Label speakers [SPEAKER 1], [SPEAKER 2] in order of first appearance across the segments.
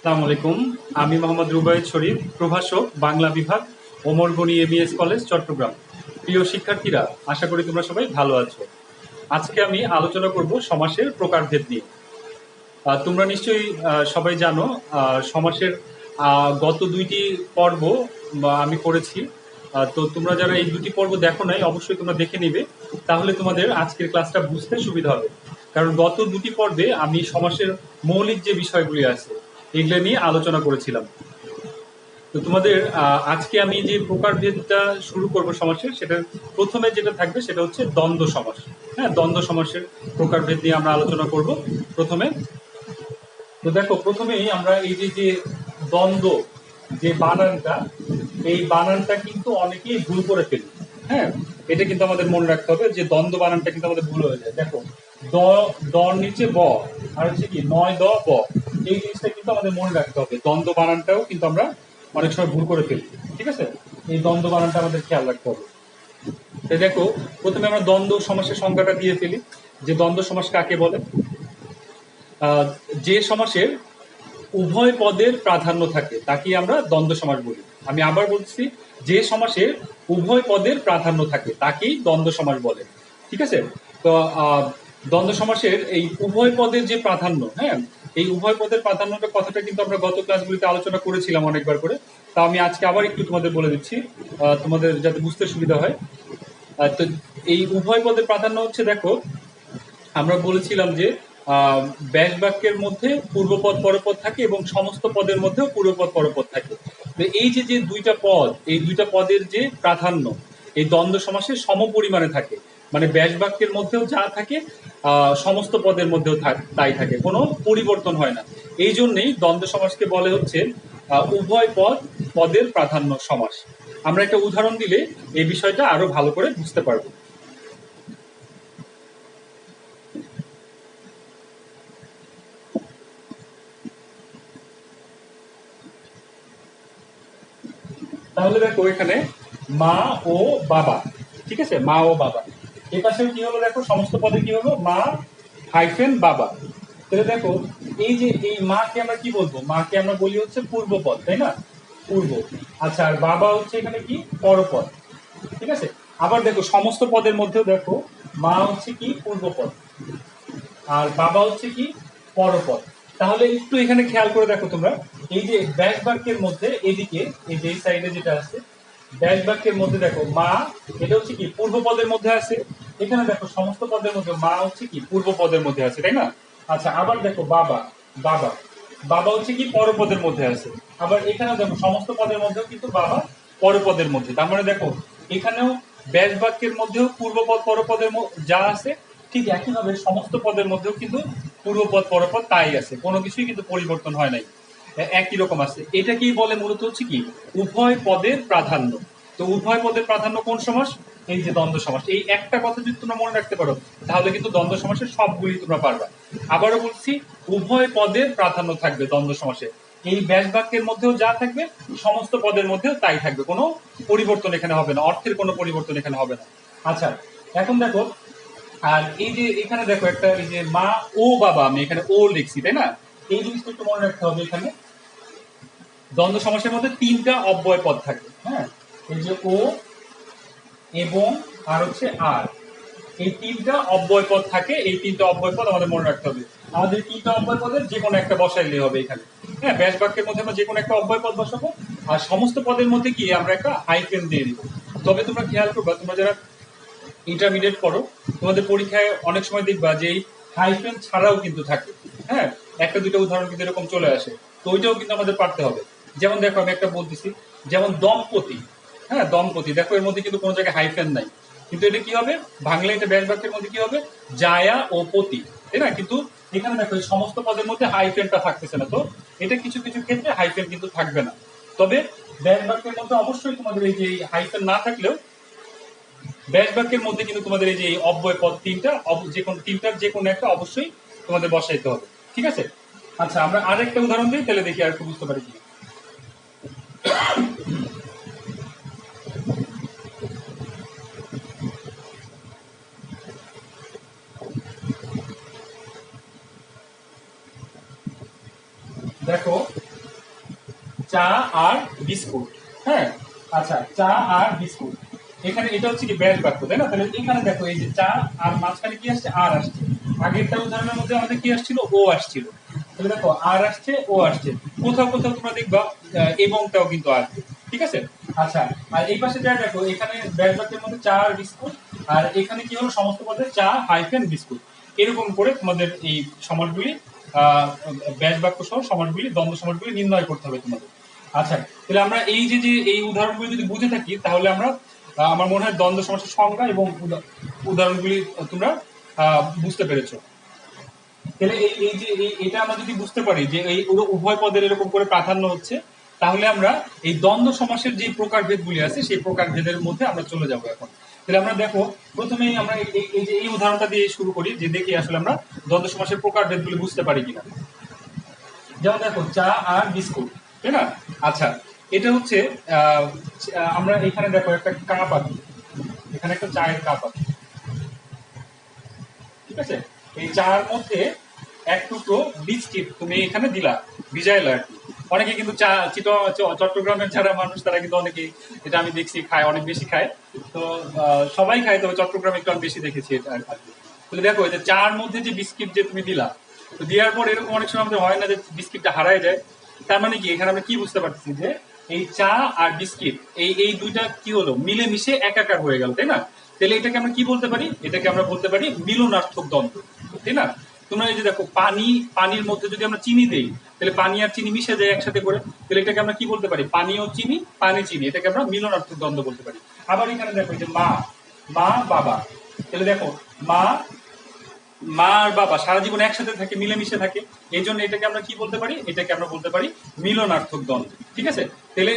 [SPEAKER 1] আসসালামু আলাইকুম। আমি মোহাম্মদ রুবায়েত শরীফ, প্রভাষক, বাংলা বিভাগ, ওমর গনি এমইএস কলেজ, চট্টগ্রাম। প্রিয় শিক্ষার্থীরা, আশা করি তোমরা সবাই ভালো আছো। আজকে আমি আলোচনা করব সমাসের প্রকারভেদ নিয়ে। তোমরা নিশ্চয়ই সবাই জানো, সমাসের গত দুইটি পর্ব আমি করেছি। তো তোমরা যারা এই দুটি পর্ব দেখো নাই, অবশ্যই তোমরা দেখে নিবে, তাহলে তোমাদের আজকের ক্লাসটা বুঝতে সুবিধা হবে। কারণ গত দুটি পর্বে আমি সমাসের মৌলিক যে বিষয়গুলি আছে এগুলো নিয়ে আলোচনা করেছিলাম। তো তোমাদের আজকে আমি যে প্রকারভেদটা শুরু করব সমাসের, সেটা প্রথমে যেটা থাকবে সেটা হচ্ছে দ্বন্দ্ব সমাস। হ্যাঁ, দ্বন্দ্ব সমাসের প্রকারভেদ নিয়ে আমরা আলোচনা করব প্রথমে। তো দেখো, প্রথমেই আমরা এই যে যে দ্বন্দ্ব যে বানানটা, এই বানানটা কিন্তু অনেকেই ভুল করে ফেলি। হ্যাঁ, এটা কিন্তু আমাদের মনে রাখতে হবে যে দ্বন্দ্ব বানানটা কিন্তু আমাদের ভুল হয়ে যায়। দেখো, দ দর নিচে ব, আর হচ্ছে কি নয় দ ব, এই জিনিসটা কিন্তু আমাদের মনে রাখতে হবে। দ্বন্দ্ব বানানটাও কিন্তু আমরা অনেক সময় ভুল করে ফেলি। ঠিক আছে, এই দ্বন্দ্ব বানানটা আমাদের খেয়াল রাখতে হবে। তো দেখো, প্রথমে আমরা দ্বন্দ্ব সমাসের সংজ্ঞাটা দিয়ে ফেলি, যে দ্বন্দ্ব সমাস কাকে বলে। যে সমাসের উভয় পদের প্রাধান্য থাকে তাকে আমরা দ্বন্দ্ব সমাস বলি। আমি আবার বলছি, যে সমাসের উভয় পদের প্রাধান্য থাকে তাকেই দ্বন্দ্ব সমাস বলে। ঠিক আছে। তো দ্বন্দ্ব সমাসের এই উভয় পদের যে প্রাধান্য, হ্যাঁ, এই উভয় পদের প্রাধান্যটা কথাটা কিন্তু আমরা গত ক্লাসগুলিতে আলোচনা করেছিলাম অনেকবার করে। তা আমি আজকে আবার একটু তোমাদের বলে দিচ্ছি, তোমাদের যাতে বুঝতে সুবিধা হয়। তো এই উভয় পদের প্রাধান্য হচ্ছে, দেখো, আমরা বলেছিলাম যে ব্যাস বাক্যের মধ্যে পূর্বপদ পরপদ থাকে এবং সমস্ত পদের মধ্যেও পূর্বপদ পরপদ থাকে। তো এই যে যে দুইটা পদ, এই দুইটা পদের যে প্রাধান্য এই দ্বন্দ্ব সমাসে সমপরিমাণে থাকে। মানে ব্যাস বাক্যের মধ্যেও যা থাকে, সমস্ত পদের মধ্যেও তাই থাকে, কোনো পরিবর্তন হয় না। এই জন্যেই দ্বন্দ্ব সমাসকে বলে হচ্ছে উভয় পদ পদের প্রাধান্য সমাস। আমরা একটা উদাহরণ দিলে এই বিষয়টা আরো ভালো করে বুঝতে পারবো। তাহলে দেখো, এখানে মা ও বাবা, ঠিক আছে, মা ও বাবা। এই পাশে কি হলো, দেখো, সমস্ত পদে কি হলো, মা হাইফেন বাবা। তাহলে দেখো, এই যে এই মাকে আমরা কি বলবো, মাকে আমরা বলি হচ্ছে পূর্বপদ, তাই না, পূর্ব। আচ্ছা, আর বাবা হচ্ছে এখানে কি, পরপদ। ঠিক আছে। আবার দেখো, সমস্ত পদের মধ্যেও দেখো, মা হচ্ছে কি পূর্বপদ, আর বাবা হচ্ছে কি পরপদ। তাহলে একটু এখানে খেয়াল করে দেখো তোমরা, এই যে ব্যাস বাক্যের মধ্যে এদিকে, এই যে সাইডে যেটা আছে ব্যাস বাক্যের মধ্যে, দেখো মা, এটা হচ্ছে কি পূর্ব পদের মধ্যে আছে। এখানে দেখো সমস্ত পদের মধ্যে মা হচ্ছে কি পূর্ব পদের মধ্যে আছে, তাই না। আচ্ছা, আবার দেখো বাবা, বাবা বাবা হচ্ছে কি পরপদের মধ্যে আছে। আবার এখানে দেখো সমস্ত পদের মধ্যেও কিন্তু বাবা পরপদের মধ্যে। তার মানে দেখো, এখানেও ব্যাস বাক্যের মধ্যেও পূর্বপদ পরপদের যা আছে, ঠিক একইভাবে সমস্ত পদের মধ্যেও কিন্তু পূর্বপদ পরপদ তাই আছে, কোনো কিছুই কিন্তু পরিবর্তন হয় নাই, একই রকম আছে। এটাকেই বলে মূলত হচ্ছে কি উভয় পদের প্রাধান্য। তো উভয় পদের প্রাধান্য কোন সমাস, এই যে দ্বন্দ্ব সমাস। এই একটা কথা যদি তোমরা মনে রাখতে পারো, তাহলে কিন্তু দ্বন্দ্ব সমাসের সবগুলি তোমরা পারবা। আবারও বলছি, উভয় পদের প্রাধান্য থাকবে দ্বন্দ্ব সমাসে। এই ব্যাস বাক্যের মধ্যেও যা থাকবে, সমস্ত পদের মধ্যেও তাই থাকবে, কোনো পরিবর্তন এখানে হবে না, অর্থের কোনো পরিবর্তন এখানে হবে না। আচ্ছা, এখন দেখো, আর এই যে এখানে দেখো একটা, এই যে মা ও বাবা, আমি এখানে ও লিখছি, তাই না। এই জিনিসটা একটু মনে রাখতে হবে। এখানে দ্বন্দ্ব সমাসের মধ্যে তিনটা অব্যয় পদ থাকে। হ্যাঁ, এই যে ও, এবং, আর হচ্ছে আর, এই তিনটা অব্যয় পদ থাকে। এই তিনটা অব্যয় পদ আমাদের মনে রাখতে হবে। আমাদের তিনটা অব্যয় পদের যে কোনো একটা বসাইলে হবে এখানে। হ্যাঁ, ব্যাস বাক্যের মধ্যে আমরা যে কোনো একটা অব্যয় পদ বসাবো, আর সমস্ত পদের মধ্যে কি আমরা একটা হাইফেন দিয়ে দিব। তবে তোমরা খেয়াল করবা, তোমরা যারা ইন্টারমিডিয়েট করো, তোমাদের পরীক্ষায় অনেক সময় দেখবা যে এই হাইফেন ছাড়াও কিন্তু থাকে। হ্যাঁ, একটা দুটো উদাহরণ কিন্তু এরকম চলে আসে। তো ওইটাও কিন্তু আমাদের পারতে হবে। যেমন দেখো, আমি একটা বলতেছি, যেমন দম্পতি। হ্যাঁ, দম্পতি, দেখো এর মধ্যে কিন্তু কোনো জায়গায় হাইফেন নাই, কিন্তু এটা কি হবে, বাংলা এটা ব্যাস বাক্যের মধ্যে কি হবে, জায়া ও পতি, তাই না। কিন্তু এখানে দেখো এই সমস্ত পদের মধ্যে হাইফেনটা থাকতেছে না। তো এটা কিছু কিছু ক্ষেত্রে হাইফেন কিন্তু থাকবে না। তবে ব্যাস বাক্যের মধ্যে অবশ্যই তোমাদের এই যে হাইফেন না থাকলেও ব্যাস বাক্যের মধ্যে কিন্তু তোমাদের এই যে অব্যয় পদ তিনটা, যে কোনো তিনটার যে কোনো একটা অবশ্যই তোমাদের বসাইতে হবে। ঠিক আছে। আচ্ছা, আমরা আরেকটা উদাহরণ দিই, তাহলে দেখি আর একটু বুঝতে পারি কি। দেখো, চা আর বিস্কুট। হ্যাঁ, আচ্ছা, চা আর বিস্কুট, এখানে এটা হচ্ছে কি ব্যাস বাক্য, তাই না? তাহলে এখানে দেখো এই যে চা আর মাঝখানে কি আসছে, আর আসছে। আগেরটা উদাহরণের মধ্যে আমাদের কি আসছিল, ও আসছিল। তাহলে দেখো আর আসছে, ও আসছে। কোথাও কোথাও তোমরা দেখবা এবংটাও কিন্তু আসবে, ঠিক আছে? আচ্ছা, আর এই পাশে যা দেখো, এখানে ব্যাস বাক্যের মধ্যে চা আর বিস্কুট, আর এখানে কি হলো, সমস্ত পদে চা হাইফেন বিস্কুট। এরকম করে তোমাদের এই সমাসগুলি ব্যাস বাক্য সহ সমাসগুলি, দ্বন্দ্ব সমাসগুলি নির্ণয় করতে হবে তোমাদের। আচ্ছা, তাহলে আমরা এই যে এই উদাহরণগুলি যদি বুঝে থাকি, তাহলে আমরা আমার মনে হয় দ্বন্দ্ব সমাসের সংজ্ঞা এবং উদাহরণগুলি তোমরা বুঝতে পেরেছো। তাহলে এই যে এটা আমরা যদি বুঝতে পারি যে এই উভয় পদের এরকম করে প্রাধান্য হচ্ছে, তাহলে আমরা এই দ্বন্দ্ব সমাসের যে প্রকারভেদগুলি আছে সেই প্রকারভেদের মধ্যে আমরা চলে যাব এখন। তাহলে আমরা দেখো, প্রথমেই আমরা এই যে এই উদাহরণটা দিয়ে শুরু করি, যে দেখি আসলে আমরা দ্বন্দ্ব সমাসের প্রকারভেদগুলি বুঝতে পারি কিনা। যেমন দেখো চা আর বিস্কুট, তাই না? আচ্ছা, এটা হচ্ছে আমরা এখানে দেখো একটা কাপ আছে, এখানে একটা চায়ের কাপ আছে, ঠিক আছে? এই চার মধ্যে এক টুকরো বিস্কিট তুমি এখানে দিলা, ভিজাইলা আর কি। অনেকে কিন্তু চা চট্টগ্রামের যারা মানুষ তারা কিন্তু অনেকে, এটা আমি দেখছি খায়, অনেক বেশি খায়। তো সবাই খায়, তবে চট্টগ্রামে একটু আমি বেশি দেখেছি এটা আর কি। তাহলে দেখো এই যে চার মধ্যে যে বিস্কিট যে তুমি দিলা, তো দেওয়ার পর এরকম অনেক সময় আমাদের হয় না যে বিস্কিটটা হারায় যায়। তার মানে কি, এখানে আমরা কি বুঝতে পারছি যে এই চা আর বিস্কিট এই দুইটা কি হলো, মিলেমিশে একাকার হয়ে গেল, তাই না? তাহলে এটাকে আমরা কি বলতে পারি, এটাকে আমরা বলতে পারি মিলনার্থক দ্বন্দ্ব, তাই না? তোমরা এই যে দেখো, পানির মধ্যে যদি আমরা চিনি দেই, তাহলে পানি আর চিনি মিশে যায় একসাথে করে, তাহলে এটাকে আমরা কি বলতে পারি, পানি ও চিনি, পানি চিনি, এটাকে আমরা মিলনার্থক দ্বন্দ্ব বলতে পারি। আবার এখানে দেখো যে মা বাবা, তাহলে দেখো মা আর বাবা সারা জীবন একসাথে থাকে, মিলেমিশে থাকে, এই জন্য এটাকে আমরা কি বলতে পারি, এটাকে আমরা বলতে পারি মিলনার্থক দ্বন্দ্ব, ঠিক আছে? তাহলে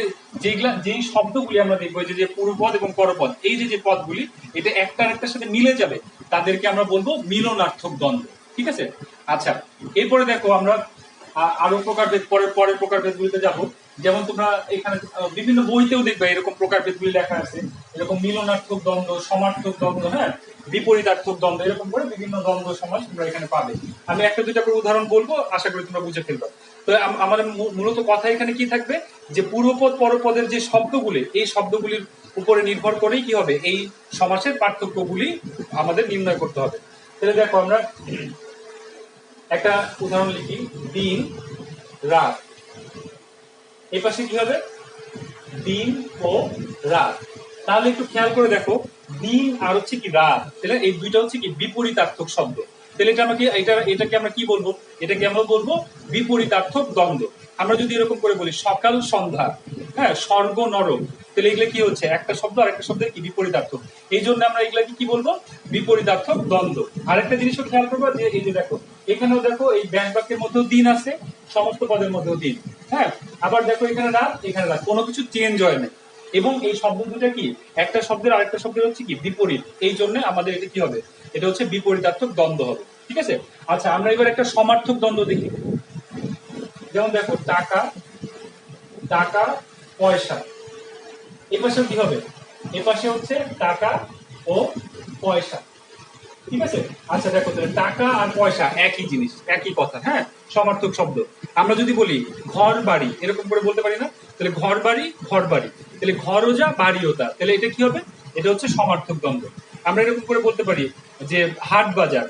[SPEAKER 1] যেই শব্দগুলি আমরা দেখবো, যে পূর্বপদ এবং পরপদ, এই যে পদগুলি এটা একটা আরেকটার সাথে মিলে যাবে, তাদেরকে আমরা বলবো মিলনার্থক দ্বন্দ্ব, ঠিক আছে? আচ্ছা, এরপরে দেখো আমরা আরো প্রকারভেদ, পরের প্রকারভেদগুলিতে যাব। যেমন তোমরা এখানে বিভিন্ন বইতেও দেখবে এরকম প্রকারভেদগুলি লেখা আছে, এরকম মিলনার্থক দ্বন্দ্ব, সমার্থক দ্বন্দ্ব, হ্যাঁ, বিপরীতার্থক দ্বন্দ্ব, এরকম করে বিভিন্ন দ্বন্দ্ব সমাস তোমরা এখানে পাবে। আমি একটা দুইটা করে উদাহরণ বলবো, আশা করি তোমরা বুঝে ফেলবে। তো আমাদের মূলত কথা এখানে কি থাকবে, যে পূর্বপদ পরপদের যে শব্দগুলি, এই শব্দগুলির উপরে নির্ভর করেই কি হবে, এই সমাসের পার্থক্যগুলি আমাদের নির্ণয় করতে হবে। তাহলে দেখো আমরা একটা উদাহরণ লিখি, দিন রাত, এই পাশে কি হবে, দিন ও রাত। তাহলে একটু খেয়াল করে দেখো, দিন আর হচ্ছে কি রাত, তাহলে এই দুইটা হচ্ছে কি বিপরীতার্থক শব্দ। তাহলে এটাকে আমরা কি বলবো, এটাকে আমরা বলবো বিপরীতার্থক দ্বন্দ্ব। আমরা যদি এরকম করে বলি সকাল সন্ধ্যা, হ্যাঁ, স্বর্গ নরক, তাহলে এগুলো কি হচ্ছে, একটা শব্দ আর একটা শব্দের কি বিপরীতার্থক, এই জন্য আমরা এগুলাকে কি বলবো, বিপরীতার্থক দ্বন্দ্ব। আরেকটা জিনিসও খেয়াল করবো, যে এই যে দেখো, এখানেও দেখো এই ব্যাস বাক্যের মধ্যেও দিন আছে, সমস্ত পদের মধ্যেও দিন, হ্যাঁ, আবার দেখো এখানে রাত, এখানে রাত, কোনো কিছু চেঞ্জ হয় না। এবং এই শব্দ দুটা কি, একটা শব্দের আরেকটা শব্দের হচ্ছে কি বিপরীত, এই জন্য আমাদের এটা কি হবে, এটা হচ্ছে বিপরীতার্থক দ্বন্দ্ব হবে, ঠিক আছে? আচ্ছা, আমরা এবার একটা সমার্থক দ্বন্দ্ব দেখি। যেমন দেখো টাকা পয়সা, এ পাশে কি হবে, এ পাশে হচ্ছে টাকা ও পয়সা, ঠিক আছে? আচ্ছা দেখো, তাহলে টাকা আর পয়সা একই জিনিস, একই কথা, হ্যাঁ, সমার্থক শব্দ। আমরা যদি বলি ঘর বাড়ি, এরকম করে বলতে পারি না? তাহলে ঘর বাড়ি, তাহলে ঘরও যা বাড়িও তা, তাহলে এটা কি হবে, এটা হচ্ছে সমার্থক দ্বন্দ্ব। আমরা এরকম করে বলতে পারি যে হাট বাজার,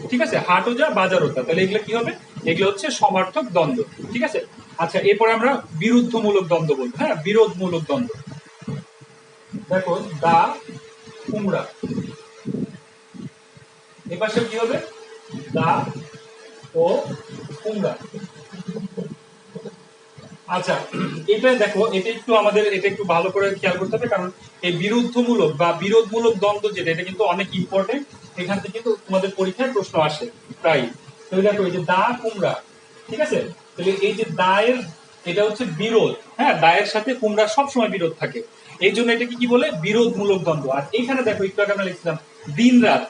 [SPEAKER 1] ঠিক আছে, হাটও যা বাজারও তা, তাহলে এগুলো কি হবে, এগুলো হচ্ছে সমার্থক দ্বন্দ্ব, ঠিক আছে? আচ্ছা, এরপরে আমরা বিরুদ্ধমূলক দ্বন্দ্ব বলবো, হ্যাঁ, বিরোধমূলক দ্বন্দ্ব। দেখো দা কুমড়া, এপাশে কি হবে, দা ও কুমড়া। আচ্ছা, এটা দেখো, এটা একটু ভালো করে খেয়াল করতে হবে, কারণ এই বিরুদ্ধমূলক বা বিরোধমূলক দ্বন্দ্ব যেটা, এটা কিন্তু অনেক ইম্পর্টেন্ট, এখান থেকে কিন্তু তোমাদের পরীক্ষায় প্রশ্ন আসে প্রায়। তাহলে দেখো এই যে দা কুমড়া, ঠিক আছে? তাহলে এই যে দায়ের, এটা হচ্ছে বিরোধ, হ্যাঁ, দায়ের সাথে কুমড়ার সবসময় বিরোধ থাকে, এই জন্য এটাকে কি বলে, বিরোধমূলক দ্বন্দ্ব। আর এখানে দেখো একটু আগে আমরা লিখছিলাম দিন রাত,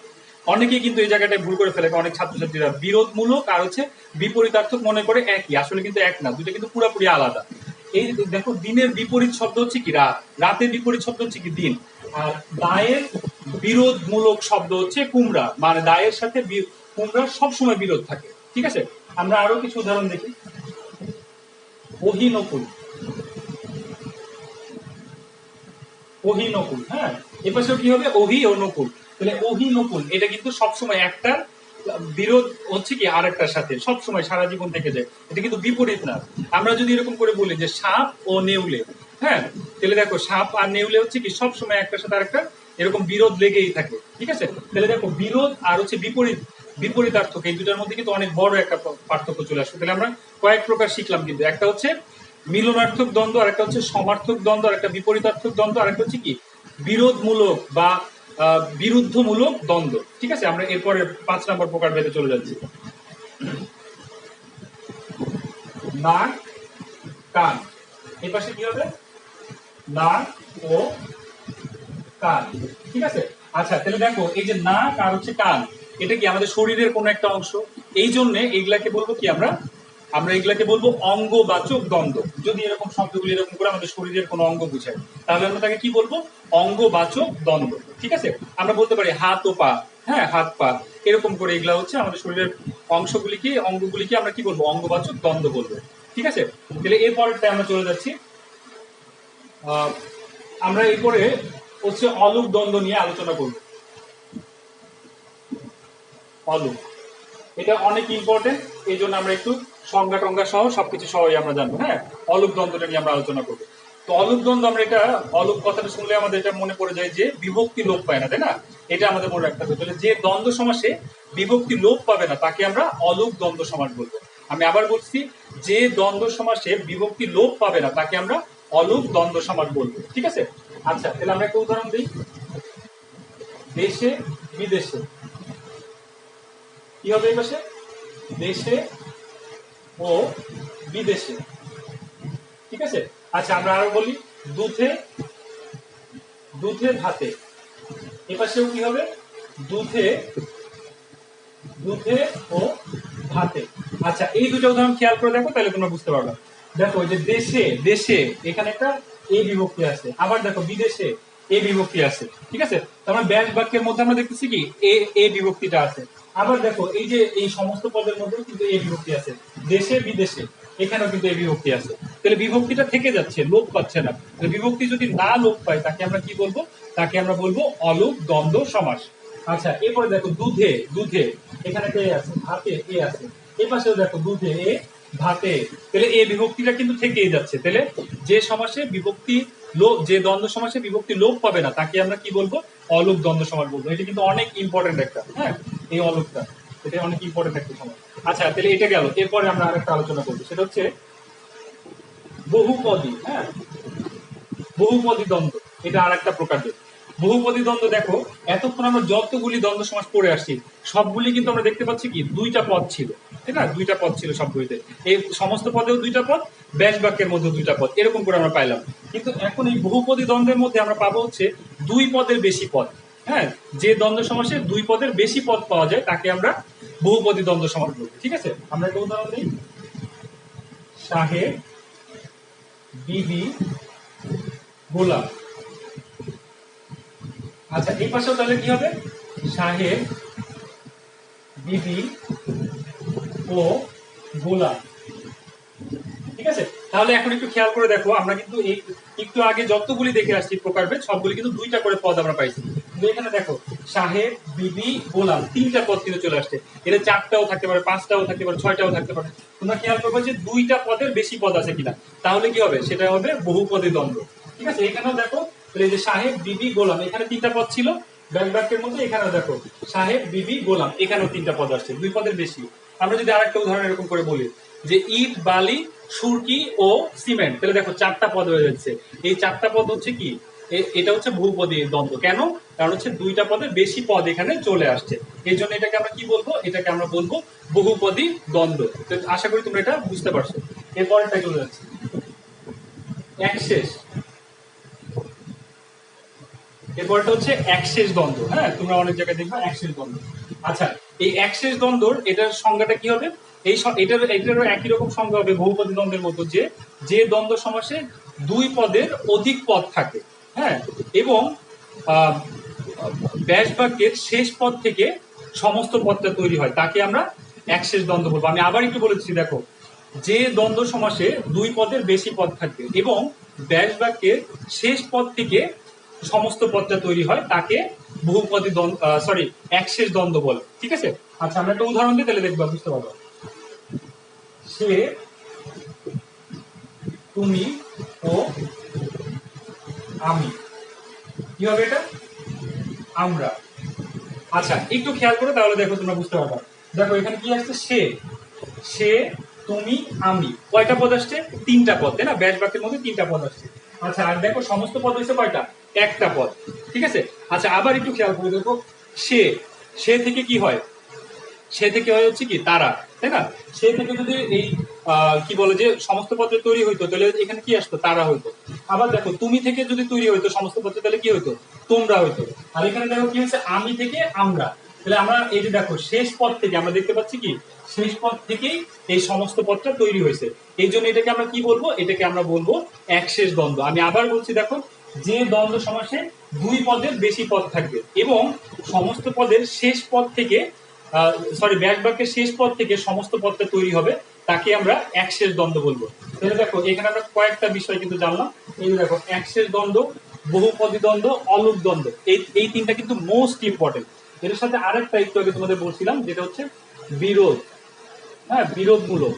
[SPEAKER 1] অনেকে কিন্তু এই জায়গাটায় ভুল করে ফেলে, অনেক ছাত্রছাত্রীরা বিরোধমূলক আর হচ্ছে বিপরীতার্থক মনে করে একই, আসলে কিন্তু এক না, দুটো কিন্তু পুরোপুরি আলাদা। এই দেখো, দিনের বিপরীত শব্দ হচ্ছে কি রাত, রাতের বিপরীত শব্দ হচ্ছে কি দিন, আর দায়ের বিরোধমূলক শব্দ হচ্ছে কুমড়া, মানে দায়ের সাথে কুমড়ার সবসময় বিরোধ থাকে, ঠিক আছে? আমরা আরো কিছু উদাহরণ দেখি। বহিনকুল, অহিনকুল। হ্যাঁ, এপাশেও কি হবে, অহি ও নকুল। তাহলে অহিনকুল এটা কিন্তু সবসময় একটা বিরোধ হচ্ছে কি আরেকটার সাথে সবসময় সারা জীবন থেকে যায়, এটা কিন্তু বিপরীত না। আমরা যদি এরকম করে বলি যে সাপ ও নেউলে, হ্যাঁ, তাহলে দেখো সাপ আর নেউলে হচ্ছে কি সবসময় একটার সাথে আরেকটা এরকম বিরোধ লেগেই থাকে, ঠিক আছে। তাহলে দেখো বিরোধ আর হচ্ছে বিপরীত, বিপরীতার্থক এই দুটার মধ্যে কিন্তু অনেক বড় একটা পার্থক্য চলে আসবে। তাহলে আমরা কয়েক প্রকার শিখলাম, কিন্তু একটা হচ্ছে মিলনার্থক দ্বন্দ্ব, আর একটা হচ্ছে সমার্থক দ্বন্দ্ব, আর একটা বিপরীতার্থক দ্বন্দ্ব, আর একটা হচ্ছে কি বিরোধমূলক বা বিরুদ্ধমূলক দ্বন্দ্ব, ঠিক আছে। আমরা এরপরে 5 নম্বর প্রকার ভেদে চলে যাচ্ছি। নাক কান, এই পাশে কি হবে, নাক ও কান, ঠিক আছে। আচ্ছা তাহলে দেখো এই যে নাক আর হচ্ছে কান, এটা কি আমাদের শরীরের কোন একটা অংশ, এই জন্য এইগুলাকে বলবো কি আমরা, আমরা এগুলাকে বলবো অঙ্গবাচক দ্বন্দ্ব। যদি এরকম শব্দগুলি এরকম করে আমাদের শরীরের কোনো অঙ্গ বুঝায়, তাহলে আমরা তাকে কি বলবো, অঙ্গবাচক দ্বন্দ্ব, ঠিক আছে। আমরা বলতে পারি হাত ও পা, হ্যাঁ হাত পা, এরকম করে এগুলা হচ্ছে আমাদের শরীরের অংশগুলিকে, অঙ্গগুলিকে আমরা কি বলবো, অঙ্গবাচক দ্বন্দ্ব বলবো, ঠিক আছে। তাহলে এর পরেরটা আমরা চলে যাচ্ছি। আমরা এরপরে হচ্ছে অলুক দ্বন্দ্ব নিয়ে আলোচনা করব। অলুক, এটা অনেক ইম্পর্টেন্ট, এই জন্য আমরা একটু সংজ্ঞা টঙ্গা সহ সবকিছু সহই আমরা জানবো। হ্যাঁ, অলুক দ্বন্দ্বটা নিয়ে আমরা আলোচনা করবো। তো অলুক দ্বন্দ্ব, আমরা এটা অলুক কথাটা শুনলে আমাদের এটা মনে পড়ে যায় যে বিভক্তি লোপ পায় না, তাই না। এটা আমাদের মনে রাখতে হবে। তাহলে যে দ্বন্দ্ব সমাসে বিভক্তি লোপ পাবে না তাকে আমরা অলুক দ্বন্দ্ব সমাস বলবো। আমি আবার বলছি, যে দ্বন্দ্ব সমাসে বিভক্তি লোপ পাবে না তাকে আমরা অলুক দ্বন্দ্ব সমাস বলবো, ঠিক আছে। আচ্ছা তাহলে আমরা একটা উদাহরণ দিই। দেশে বিদেশে, কি হবে এই পাশে, দেশে ও বিদেশে, ঠিক আছে। আচ্ছা আমরা আরো বলি, দুধে দুধে ভাতে, এপাশেও কি হবে, দুধে দুধে ও ভাতে। আচ্ছা এই দুটো উদাহরণ খেয়াল করে দেখো, তাহলে তোমরা বুঝতে পারবে। দেখো যে দেশে, দেশে এখানে একটা এ বিভক্তি আছে, আবার দেখো বিদেশে এ বিভক্তি আছে, ঠিক আছে। তারপরে ব্যাস বাক্যের মধ্যে আমরা দেখতেছি কি এ বিভক্তিটা আছে। আবার দেখো এই যে এই সমস্ত পদের মধ্যে কিন্তু এ বিভক্তি আছে, দেশে বিদেশে এখানেও কিন্তু এ বিভক্তি আছে। তাহলে বিভক্তিটা থেকে যাচ্ছে, লোপ পাচ্ছে না। বিভক্তি যদি না লোপ পায় তাকে আমরা কি বলবো, তাকে আমরা বলবো অলুক দ্বন্দ্ব সমাস। আচ্ছা এরপরে দেখো দুধে, দুধে এখানে এ আছে, ভাতে এ আছে, এই পাশেও দেখো দুধে এ ভাতে, তাহলে এই বিভক্তিটা কিন্তু থেকেই যাচ্ছে। তাহলে যে সমাসে বিভক্তি লোপ, যে দ্বন্দ্ব সমাসে বিভক্তি লোপ পাবে না তাকে আমরা কি বলবো, অলুক দ্বন্দ্ব সমাস বলবো। এটা কিন্তু অনেক ইম্পর্টেন্ট একটা, হ্যাঁ এই অলুকটা, এটা অনেক ইম্পর্টেন্ট একটা সমাস। আচ্ছা তাহলে এটা গেল, এরপরে আমরা আরেকটা আলোচনা করবো, সেটা হচ্ছে বহুপদী। হ্যাঁ, বহুপদী দ্বন্দ্ব, এটা আর একটা প্রকার। বহুপদী দ্বন্দ্ব দেখো, এতক্ষণ আমরা যতগুলি দ্বন্দ্ব সমাস পড়ে আসছি সবগুলি কিন্তু আমরা দেখতে পাচ্ছি কি দুইটা পদ ছিল, ঠিক না, দুইটা পদ ছিল সবগুলিতে। এই সমস্ত পদেও দুইটা পদ, ব্যাস বাক্যের মধ্যে দুইটা পদ, এরকম করে আমরা পাইলাম। কিন্তু এখন এই বহুপদী দ্বন্দ্বের মধ্যে আমরা পাবো হচ্ছে দুই পদের বেশি পদ। হ্যাঁ, যে দ্বন্দ্ব সমাসে দুই পদের বেশি পদ পাওয়া যায় তাকে আমরা বহুপদী দ্বন্দ্ব সমাস বলবো, ঠিক আছে। আমরা একটা উদাহরণ দিই, সাহেব বিবি গোলাম। আচ্ছা এই পাশেও তাহলে কি হবে, সাহেব বিবি ও গোলাম, ঠিক আছে। তাহলে এখন একটু খেয়াল করে দেখো, আমরা কিন্তু এই একটু আগে যতগুলি দেখে আসছি প্রকারভেদ সবগুলি কিন্তু দুইটা করে পদ আমরা পাইছি। কিন্তু এখানে দেখো সাহেব বিবি গোলাম তিনটা পদ কিন্তু চলে আসছে। এটা চারটাও থাকতে পারে, পাঁচটাও থাকতে পারে, ছয়টাও থাকতে পারে। তোমরা খেয়াল করবে যে দুইটা পদের বেশি পদ আছে কিনা, তাহলে কি হবে, সেটা হবে বহুপদী দ্বন্দ্ব, ঠিক আছে। এখানেও দেখো এই যে সাহেব বিবি গোলাম, এখানে তিনটা পদ ছিল ব্যাস বাক্যের মধ্যে, এখানেও দেখো সাহেব বিবি গোলাম, এখানেও তিনটা পদ আসছে, দুই পদের বেশি। আমরা যদি আরেকটা উদাহরণ এরকম করে বলি যে ইট বালি সুরকি ও সিমেন্ট, তাহলে দেখো চারটা পদ হয়ে যাচ্ছে। এই চারটা পদ হচ্ছে কি, এটা হচ্ছে বহুপদী দ্বন্দ্ব। কেন, কারণ হচ্ছে দুইটা পদের বেশি পদ এখানে চলে আসছে, এই জন্য এটাকে আমরা কি বলবো, এটাকে আমরা বলবো বহুপদী দ্বন্দ্ব। আশা করি তোমরা এটা বুঝতে পারছো। এরপরটা চলে যাচ্ছে একশেষ, এরপরটা হচ্ছে একশেষ দ্বন্দ্ব। হ্যাঁ, তোমরা অনেক জায়গায় দেখবে একশেষ দ্বন্দ্ব। আচ্ছা এই একশেষ দ্বন্দ্বর এটার সংজ্ঞাটা কি হবে, এটারও একই রকম সংজ্ঞা হবে বহুপদী দ্বন্দ্বের মতো, যে যে দ্বন্দ্ব সমাসে দুই পদের অধিক পদ থাকে, হ্যাঁ, এবং ব্যাস বাক্যের শেষ পদ থেকে সমস্ত পদটা তৈরি হয় তাকে আমরা একশেষ দ্বন্দ্ব বলবো। আমি আবার একটু বলে দিচ্ছি, দেখো যে দ্বন্দ্ব সমাসে দুই পদের বেশি পদ থাকবে এবং ব্যাস বাক্যের শেষ পদ থেকে সমস্ত পদটা তৈরি হয় তাকে বহুপদী দ্বন্দ্ব, সরি, একশেষ দ্বন্দ্ব বলে। ঠিক আছে, আচ্ছা আমরা একটা উদাহরণ দিই, তাহলে দেখবা, বুঝতে পারবো। সে, তুমি ও আমি, কি হবে এটা? আমরা। আচ্ছা একটু খেয়াল করো, তাহলে দেখো তোমরা বুঝতে পারবা। দেখো এখানে কি আসছে? সে, সে, তুমি, আমি, কয়টা পদ আসছে? তিনটা পদ, তাই না? ব্যাস বাক্যের মধ্যে তিনটা পদ আসছে। আচ্ছা আর দেখো সমস্ত পদ হচ্ছে কয়টা? একটা পদ। ঠিক আছে, আচ্ছা আবার একটু খেয়াল করে দেখো, সে, সে থেকে কি হয়? সে থেকে হয় হচ্ছে কি? তারা, তাই না? সে থেকে যদি এই কি বলে যে সমস্ত পত্র তৈরি হইতো, তাহলে এখানে কি আসতো? তারা হইতো। আবার দেখো তুমি থেকে যদি তৈরি হইতো সমস্ত পত্র, তাহলে কি হইতো? তোমরা হইতো। আর এখানে দেখো কি হচ্ছে? আমি থেকে আমরা। তাহলে আমরা এই যে দেখো শেষ পদ থেকে আমরা দেখতে পাচ্ছি কি শেষ পদ থেকেই এই সমস্ত পদটা তৈরি হয়েছে। এই জন্য এটাকে আমরা কি বলবো? এটাকে আমরা বলবো একশেষ দ্বন্দ্ব। আমি আবার বলছি, দেখো যে দ্বন্দ্ব সমাসে দুই পদের বেশি পদ থাকবে এবং সমস্ত পদের শেষ পদ থেকে, সরি, ব্যাস বাক্যের শেষ পদ থেকে সমস্ত পদটা তৈরি হবে, তাকে আমরা একশেষ দ্বন্দ্ব বলবো। তাহলে দেখো এখানে আমরা কয়েকটা বিষয় কিন্তু জানলাম। এই যে দেখো একশেষ দ্বন্দ্ব, বহুপদী দ্বন্দ্ব, অলুক দ্বন্দ্ব, এই তিনটা কিন্তু মোস্ট ইম্পর্টেন্ট। এর সাথে আরেকটা একটু আগে তোমাদের বলছিলাম, যেটা হচ্ছে বিরোধ। হ্যাঁ, বিরোধমূলক।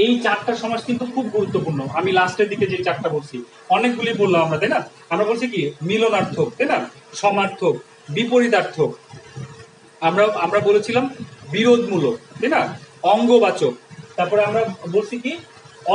[SPEAKER 1] এই চারটা সমাস কিন্তু খুব গুরুত্বপূর্ণ। আমি লাস্টের দিকে যে চারটা বলছি, অনেকগুলি বললাম আমরা, তাই না? আমরা বলছি কি মিলনার্থক, তাই না? সমার্থক, বিপরীতার্থক, আমরা আমরা বলেছিলাম বিরোধমূলক, তাই না? অঙ্গবাচক, তারপরে আমরা বলছি কি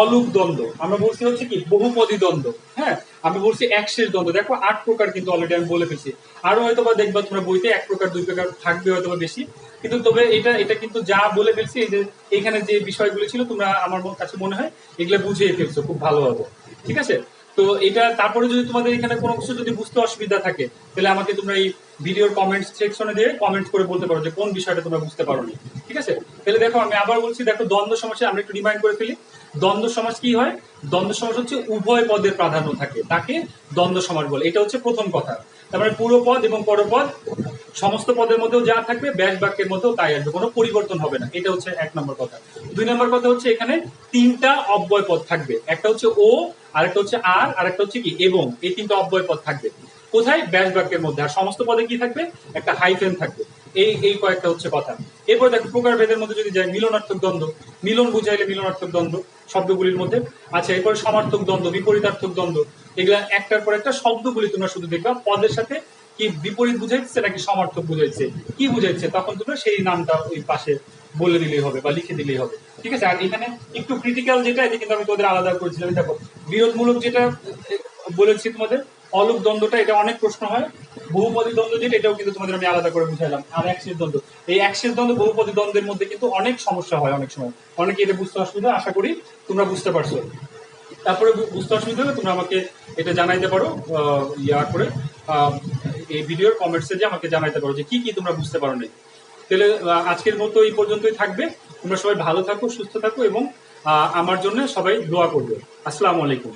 [SPEAKER 1] অলুক দ্বন্দ্ব, আমরা বলছি হচ্ছে কি বহুপদী দ্বন্দ্ব, হ্যাঁ, আমি বলছি একশেষ দ্বন্দ্ব। দেখো 8 প্রকার কিন্তু অলরেডি আমি বলে ফেলছি। আরো হয়তো বা দেখবা তোমরা বইতে 1 প্রকার 2 প্রকার থাকবে হয়তো বা বেশি, কিন্তু তবে এটা এটা কিন্তু যা বলে ফেলছি, এই যে এখানে যে বিষয়গুলো ছিল তোমরা আমার কাছে মনে হয় এগুলো বুঝিয়ে ফেলছো খুব ভালোভাবে। ঠিক আছে, তো এটা তারপরে যদি তোমাদের এখানে কোনো কিছু যদি বুঝতে অসুবিধা থাকে, তাহলে আমাকে তোমরা এই ভিডিওর কমেন্ট সেকশনে দিয়ে কমেন্ট করে বলতে পারো যে কোন বিষয়টা তোমরা বুঝতে পারোনি। ঠিক আছে, তাহলে দেখো আমি আবার বলছি, দেখো দ্বন্দ্ব সমাসে আমরা একটু রিমাইন্ড করে ফেলি। দ্বন্দ্ব সমাস কি হয়? দ্বন্দ্ব সমাস হচ্ছে উভয় পদের প্রাধান্য থাকে, তাকে দ্বন্দ্ব সমাস বলে। এটা হচ্ছে প্রথম কথা। তারপরে পুরো পদ এবং পরপদ সমস্ত পদের মধ্যেও যা থাকবে ব্যাস বাক্যের মধ্যেও তাই আসবে, কোনো পরিবর্তন হবে না। এটা হচ্ছে 1 নম্বর কথা। 2 নম্বর কথা হচ্ছে এখানে তিনটা অব্যয় পদ থাকবে, একটা হচ্ছে ও, আরেকটা হচ্ছে আর, আরেকটা হচ্ছে কি এবং। এই তিনটা অব্যয় পদ থাকবে কোথায়? ব্যাস বাক্যের মধ্যে। আর সমস্ত পদে কি থাকবে? একটা হাইফেন থাকবে। এই কয়েকটা হচ্ছে কথা। এরপর দেখো প্রকার ভেদের মধ্যে যদি যাই, মিলনার্থক দ্বন্দ্ব, মিলন বুঝাইলে মিলনার্থক দ্বন্দ্ব শব্দগুলির মধ্যে। আচ্ছা এরপর সমার্থক দ্বন্দ্ব, বিপরীতার্থক দ্বন্দ্ব, এগুলা একটার পর একটা শব্দগুলি তোমরা শুধু দেখবা পদের সাথে কি বিপরীত বুঝাইছে নাকি সমার্থক বুঝাইছে, কি বুঝাইছে, তখন তোমরা সেই নামটা ওই পাশে বলে দিলেই হবে বা লিখে দিলেই হবে। ঠিক আছে, আর এখানে একটু ক্রিটিক্যাল যেটা, এটা কিন্তু আমি তোদের আলাদা করেছিলাম। দেখো বিরোধমূলক যেটা বলেছি তোমাদের, অলুক দ্বন্দ্বটা, এটা অনেক প্রশ্ন হয়। বহুপদী দ্বন্দ্ব যেটা, এটাও কিন্তু তোমাদের আমি আলাদা করে বুঝাইলাম। আর একশেষ দ্বন্দ্ব, এই একশেষ দ্বন্দ্ব বহুপদী দ্বন্দ্বের মধ্যে কিন্তু অনেক সমস্যা হয় অনেক সময়, অনেকে এটা বুঝতে অসুবিধা। আশা করি তোমরা বুঝতে পারছো। তারপরে বুঝতে অসুবিধা হলে তোমরা আমাকে এটা জানাইতে পারো, ইয়া করে এই ভিডিওর কমেন্টসে যে আমাকে জানাইতে পারো যে কি কি তোমরা বুঝতে পারো না। তাহলে আজকের মতো এই পর্যন্তই থাকবে। তোমরা সবাই ভালো থাকো, সুস্থ থাকো এবং আমার জন্য সবাই দোয়া করবে। আসসালামু আলাইকুম।